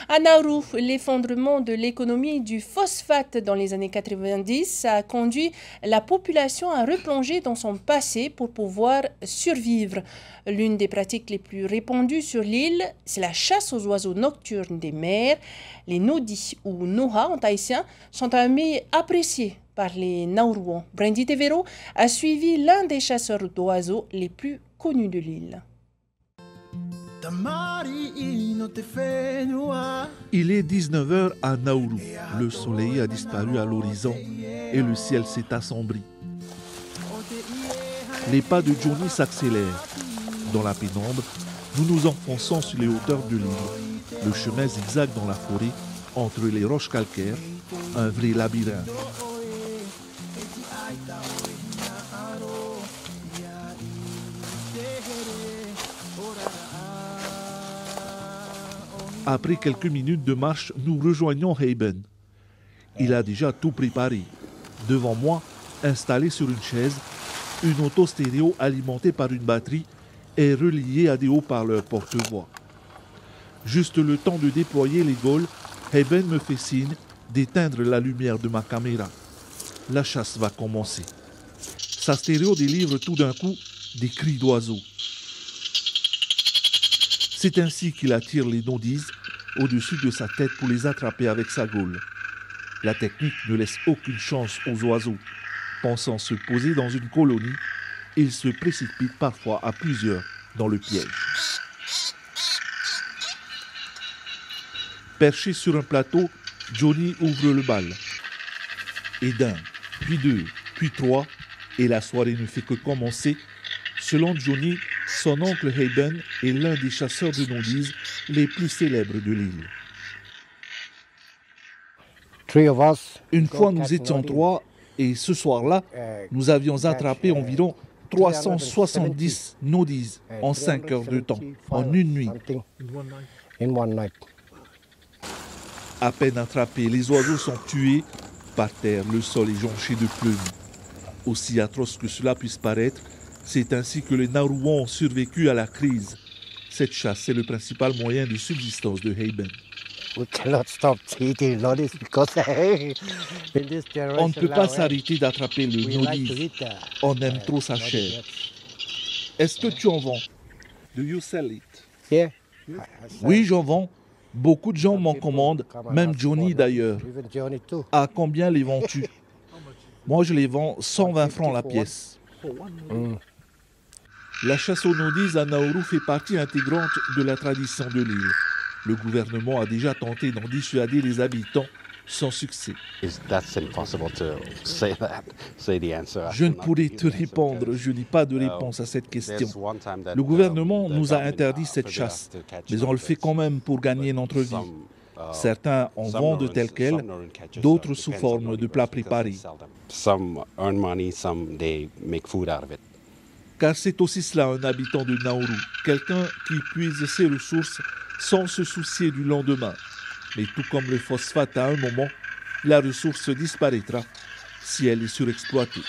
À Nauru, l'effondrement de l'économie du phosphate dans les années 90 a conduit la population à replonger dans son passé pour pouvoir survivre. L'une des pratiques les plus répandues sur l'île, c'est la chasse aux oiseaux nocturnes des mers. Les nodis ou noha en tahitien sont un mets apprécié par les Nauruans. Brandy Tevero a suivi l'un des chasseurs d'oiseaux les plus connus de l'île. Il est 19h à Nauru. Le soleil a disparu à l'horizon et le ciel s'est assombri. Les pas de Johnny s'accélèrent. Dans la pénombre, nous nous enfonçons sur les hauteurs de l'île. Le chemin zigzague dans la forêt, entre les roches calcaires, un vrai labyrinthe. Après quelques minutes de marche, nous rejoignons Heyben. Il a déjà tout préparé. Devant moi, installé sur une chaise, une auto stéréo alimentée par une batterie est reliée à des haut-parleurs porte-voix. Juste le temps de déployer les gaules, Heyben me fait signe d'éteindre la lumière de ma caméra. La chasse va commencer. Sa stéréo délivre tout d'un coup des cris d'oiseaux. C'est ainsi qu'il attire les nodis au-dessus de sa tête pour les attraper avec sa gaule. La technique ne laisse aucune chance aux oiseaux. Pensant se poser dans une colonie, ils se précipitent parfois à plusieurs dans le piège. Perché sur un plateau, Johnny ouvre le bal. Et d'un, puis deux, puis trois, et la soirée ne fait que commencer. Selon Johnny, son oncle Heyben est l'un des chasseurs de nodis les plus célèbres de l'île. Une fois, nous étions trois, et ce soir-là, nous avions attrapé environ 370 nodis en 5 heures de temps, en une nuit. À peine attrapés, les oiseaux sont tués. Par terre, le sol est jonché de plumes. Aussi atroce que cela puisse paraître, c'est ainsi que les Nauruans ont survécu à la crise. Cette chasse est le principal moyen de subsistance de Heyben. On ne peut pas s'arrêter d'attraper le nodis. On aime trop sa chair. Est-ce que tu en vends? Do you sell it? Oui, j'en vends. Beaucoup de gens m'en commandent, même Johnny d'ailleurs. À combien les vends-tu? Moi, je les vends 120 francs la pièce. La chasse aux nodis à Nauru fait partie intégrante de la tradition de l'île. Le gouvernement a déjà tenté d'en dissuader les habitants sans succès. Je ne pourrais te répondre, je n'ai pas de réponse à cette question. Le gouvernement nous a interdit cette chasse, mais on le fait quand même pour gagner notre vie. Certains en vendent telle quelle, d'autres sous forme de plats préparés. Car c'est aussi cela un habitant de Nauru, quelqu'un qui puise ses ressources sans se soucier du lendemain. Mais tout comme le phosphate à un moment, la ressource disparaîtra si elle est surexploitée.